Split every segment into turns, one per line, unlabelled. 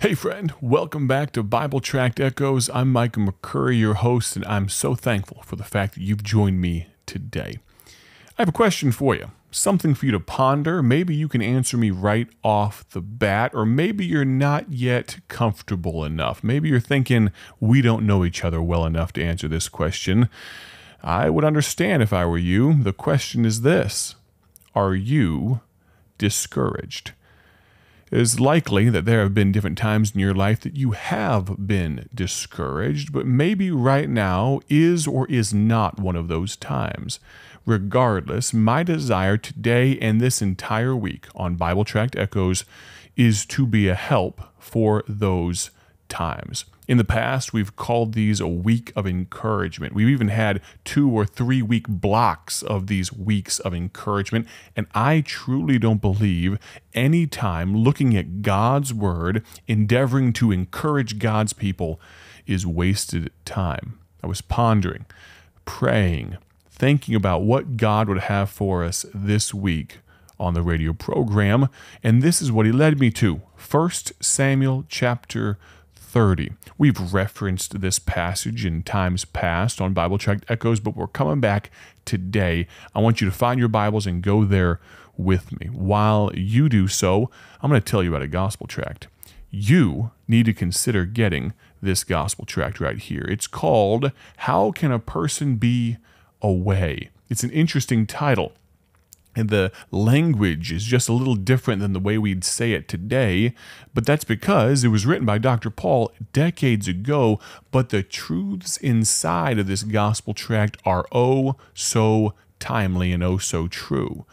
Hey friend, welcome back to Bible Tract Echoes. I'm Micah McCurry, your host, and I'm so thankful for the fact that you've joined me today. I have a question for you, something for you to ponder. Maybe you can answer me right off the bat, or maybe you're not yet comfortable enough. Maybe you're thinking, we don't know each other well enough to answer this question. I would understand if I were you. The question is this: are you discouraged? It is likely that there have been different times in your life that you have been discouraged, but maybe right now is or is not one of those times. Regardless, my desire today and this entire week on Bible Tract Echoes is to be a help for those times. In the past, we've called these a week of encouragement. We've even had 2 or 3 week blocks of these weeks of encouragement, and I truly don't believe any time looking at God's Word, endeavoring to encourage God's people, is wasted time. I was pondering, praying, thinking about what God would have for us this week on the radio program, and this is what He led me to. 1 Samuel chapter 30. We've referenced this passage in times past on Bible Tract Echoes, but we're coming back today. I want you to find your Bibles and go there with me. While you do so, I'm going to tell you about a gospel tract. You need to consider getting this gospel tract right here. It's called, How Can a Person Be Away? It's an interesting title. And the language is just a little different than the way we'd say it today, but that's because it was written by Dr. Paul decades ago, but the truths inside of this gospel tract are oh so timely and oh so true.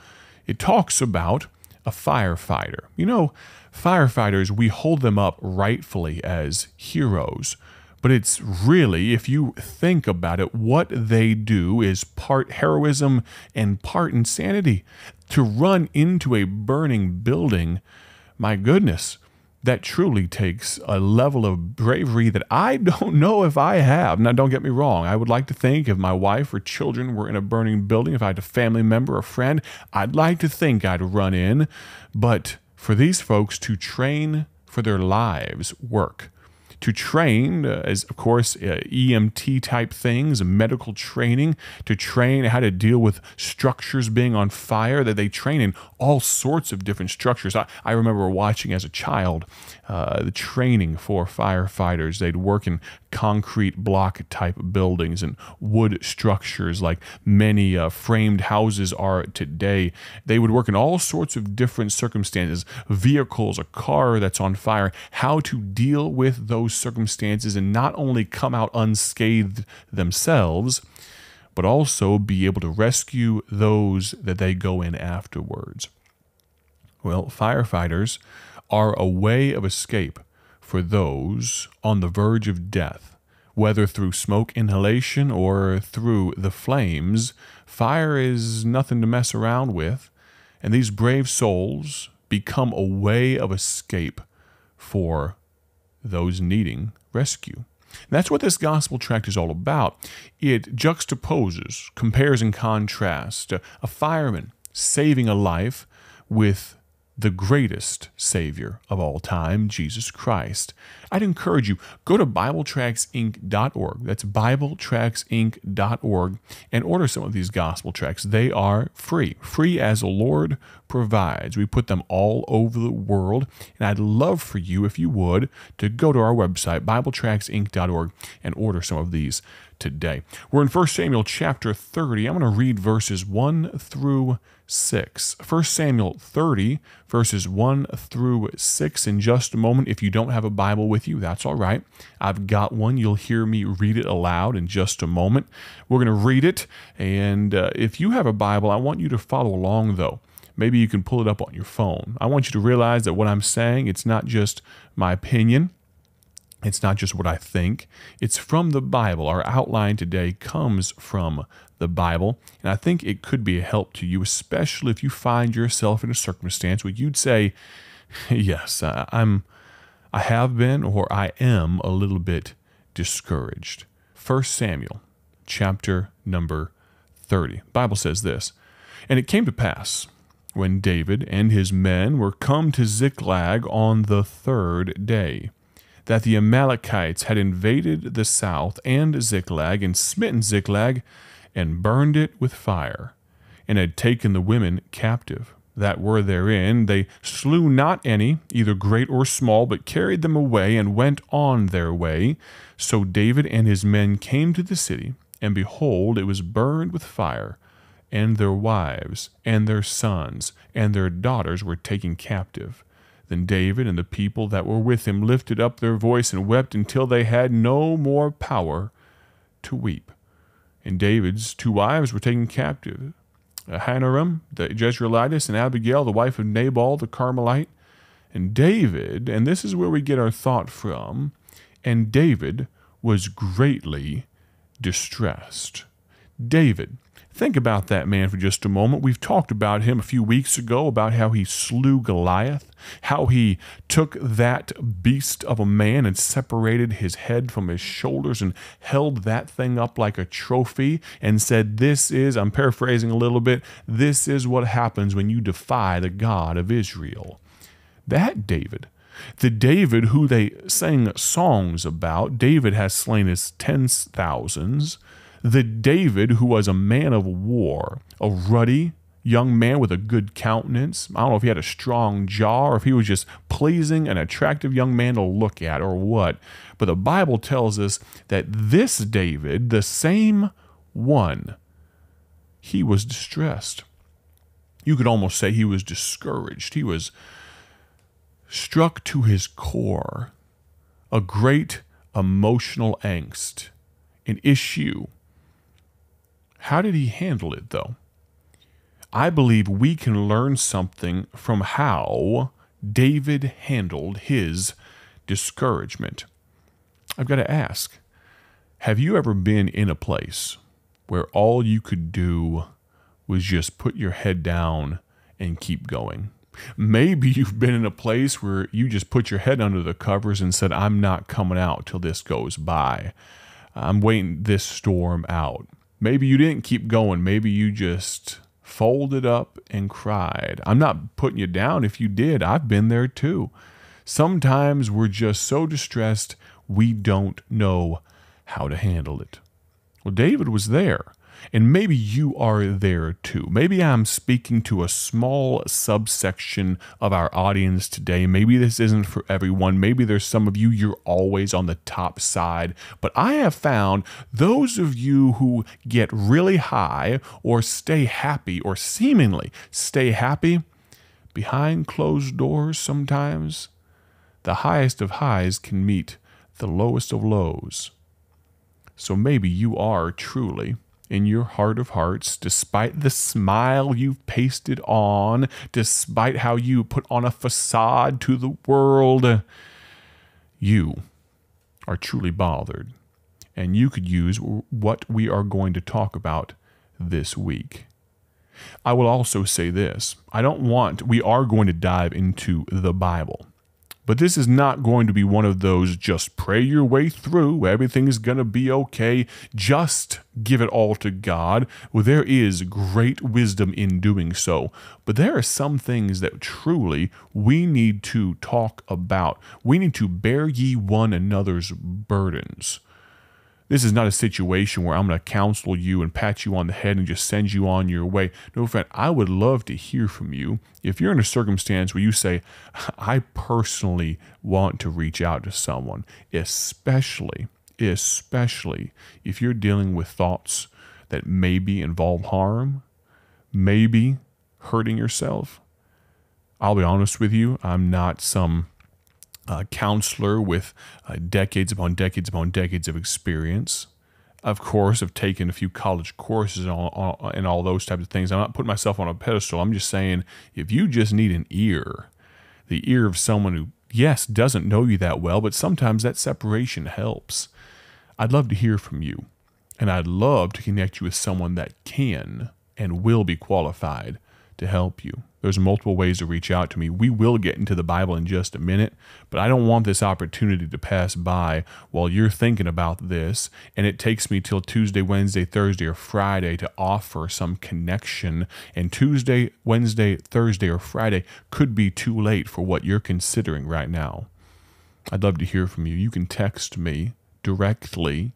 It talks about a firefighter. You know, firefighters, we hold them up rightfully as heroes. But it's really, if you think about it, what they do is part heroism and part insanity. To run into a burning building, my goodness, that truly takes a level of bravery that I don't know if I have. Now, don't get me wrong. I would like to think if my wife or children were in a burning building, if I had a family member, a friend, I'd like to think I'd run in. But for these folks to train for their lives work, to train, as of course, EMT type things, medical training, to train how to deal with structures being on fire, that they train in all sorts of different structures. I remember watching as a child the training for firefighters. They'd work in concrete block type buildings and wood structures like many framed houses are today. They would work in all sorts of different circumstances, vehicles, a car that's on fire, how to deal with those circumstances and not only come out unscathed themselves, but also be able to rescue those that they go in afterwards. Well, firefighters are a way of escape for those on the verge of death. Whether through smoke inhalation or through the flames, fire is nothing to mess around with, and these brave souls become a way of escape for those needing rescue. And that's what this gospel tract is all about. It juxtaposes, compares and contrasts a fireman saving a life with the greatest Savior of all time, Jesus Christ. I'd encourage you, go to BibleTractsInc.org. That's BibleTractsInc.org, and order some of these gospel tracts. They are free as the Lord provides. We put them all over the world, and I'd love for you, if you would, to go to our website, BibleTractsInc.org, and order some of these today. We're in 1 Samuel chapter 30. I'm going to read verses 1 through 6. 1 Samuel 30, verses 1 through 6 in just a moment. If you don't have a Bible with you, that's all right. I've got one. You'll hear me read it aloud in just a moment. We're going to read it, and if you have a Bible, I want you to follow along, though. Maybe you can pull it up on your phone. I want you to realize that what I'm saying, it's not just my opinion. It's not just what I think. It's from the Bible. Our outline today comes from the Bible, and I think it could be a help to you, especially if you find yourself in a circumstance where you'd say, yes, I have been, or I am a little bit discouraged. 1 Samuel chapter number 30. The Bible says this: And it came to pass, when David and his men were come to Ziklag on the 3rd day, that the Amalekites had invaded the south and Ziklag, and smitten Ziklag, and burned it with fire, and had taken the women captive that were therein. They slew not any, either great or small, but carried them away, and went on their way. So David and his men came to the city, and behold, it was burned with fire, and their wives, and their sons, and their daughters were taken captive. Then David and the people that were with him lifted up their voice and wept until they had no more power to weep. And David's 2 wives were taken captive, Ahinoam the Jezreelitess, and Abigail, the wife of Nabal the Carmelite. And David, and this is where we get our thought from, and David was greatly distressed. David, think about that man for just a moment. We've talked about him a few weeks ago, about how he slew Goliath, how he took that beast of a man and separated his head from his shoulders and held that thing up like a trophy and said, this is, I'm paraphrasing a little bit, this is what happens when you defy the God of Israel. That David, the David who they sang songs about, David has slain his 10,000s, the David who was a man of war, a ruddy young man with a good countenance. I don't know if he had a strong jaw or if he was just pleasing, an attractive young man to look at or what. But the Bible tells us that this David, the same one, he was distressed. You could almost say he was discouraged. He was struck to his core, a great emotional angst, an issue. How did he handle it, though? I believe we can learn something from how David handled his discouragement. I've got to ask, have you ever been in a place where all you could do was just put your head down and keep going? Maybe you've been in a place where you just put your head under the covers and said, I'm not coming out till this goes by. I'm waiting this storm out. Maybe you didn't keep going. Maybe you just folded up and cried. I'm not putting you down if you did. I've been there too. Sometimes we're just so distressed we don't know how to handle it. Well, David was there. And maybe you are there too. Maybe I'm speaking to a small subsection of our audience today. Maybe this isn't for everyone. Maybe there's some of you, you're always on the top side. But I have found those of you who get really high or stay happy or seemingly stay happy behind closed doors sometimes, the highest of highs can meet the lowest of lows. So maybe you are truly, in your heart of hearts, despite the smile you've pasted on, despite how you put on a facade to the world, you are truly bothered. And you could use what we are going to talk about this week. I will also say this. We are going to dive into the Bible. But this is not going to be one of those just pray your way through, everything's going to be okay, just give it all to God. Well, there is great wisdom in doing so. But there are some things that truly we need to talk about. We need to bear ye one another's burdens. This is not a situation where I'm going to counsel you and pat you on the head and just send you on your way. No, friend, I would love to hear from you. If you're in a circumstance where you say, I personally want to reach out to someone, especially if you're dealing with thoughts that maybe involve harm, maybe hurting yourself, I'll be honest with you, I'm not some counselor with decades upon decades upon decades of experience. Of course, I've taken a few college courses and all those types of things. I'm not putting myself on a pedestal. I'm just saying, if you just need an ear, the ear of someone who, yes, doesn't know you that well, but sometimes that separation helps. I'd love to hear from you, and I'd love to connect you with someone that can and will be qualified to help you. There's multiple ways to reach out to me. We will get into the Bible in just a minute, but I don't want this opportunity to pass by while you're thinking about this, and it takes me till Tuesday, Wednesday, Thursday, or Friday to offer some connection, and Tuesday, Wednesday, Thursday, or Friday could be too late for what you're considering right now. I'd love to hear from you. You can text me directly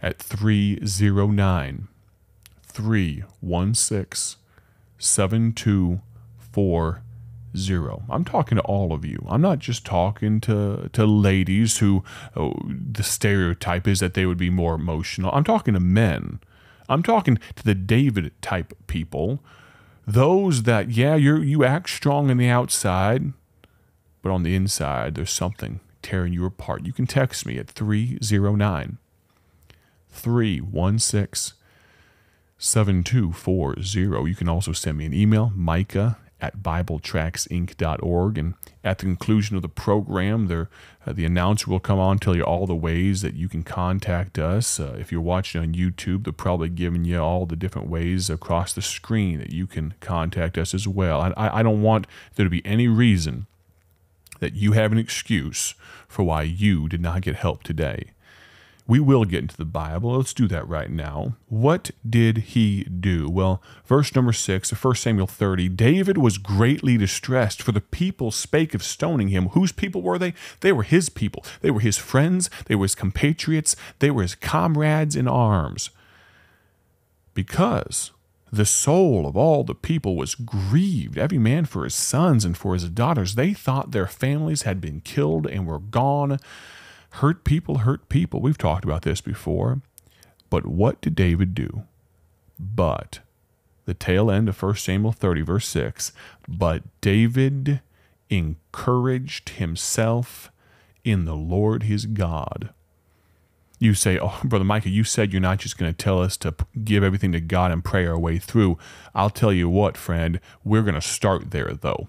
at 309-316-7240. I'm talking to all of you. I'm not just talking to ladies who the stereotype is that they would be more emotional. I'm talking to men. I'm talking to the David type people. Those that, yeah, you act strong on the outside, but on the inside, there's something tearing you apart. You can text me at 309-316-7240. You can also send me an email, micah@BibleTractsInc.org. And at the conclusion of the program, the announcer will come on, tell you all the ways that you can contact us. If you're watching on YouTube, they're probably giving you all the different ways across the screen that you can contact us as well. I don't want there to be any reason that you have an excuse for why you did not get help today. We will get into the Bible. Let's do that right now. What did he do? Well, verse number 6 of 1 Samuel 30, David was greatly distressed, for the people spake of stoning him. Whose people were they? They were his people. They were his friends. They were his compatriots. They were his comrades in arms. Because the soul of all the people was grieved, every man for his sons and for his daughters. They thought their families had been killed and were gone. Hurt people hurt people. We've talked about this before. But what did David do? But, the tail end of 1 Samuel 30, verse 6, but David encouraged himself in the Lord his God. You say, oh, Brother Micah, you said you're not just going to tell us to give everything to God and pray our way through. I'll tell you what, friend, we're going to start there, though.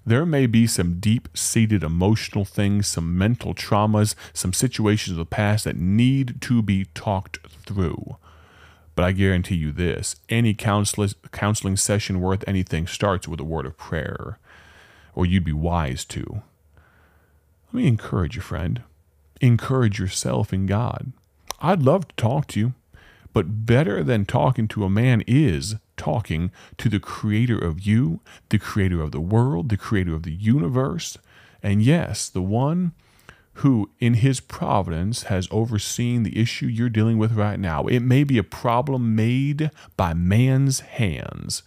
There may be some deep-seated emotional things, some mental traumas, some situations of the past that need to be talked through. But I guarantee you this, any counseling session worth anything starts with a word of prayer, or you'd be wise to. Let me encourage you, friend. Encourage yourself in God. I'd love to talk to you, but better than talking to a man is talking to the creator of you, the creator of the world, the creator of the universe, and yes, the one who in his providence has overseen the issue you're dealing with right now. It may be a problem made by man's hands,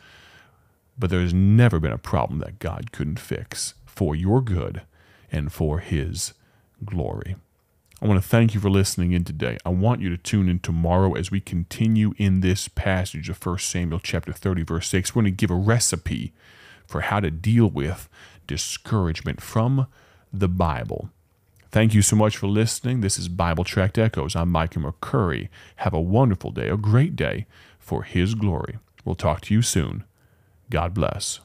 but there's never been a problem that God couldn't fix for your good and for his glory. I want to thank you for listening in today. I want you to tune in tomorrow as we continue in this passage of 1 Samuel chapter 30, verse 6. We're going to give a recipe for how to deal with discouragement from the Bible. Thank you so much for listening. This is Bible Tract Echoes. I'm Micah McCurry. Have a wonderful day, a great day for his glory. We'll talk to you soon. God bless.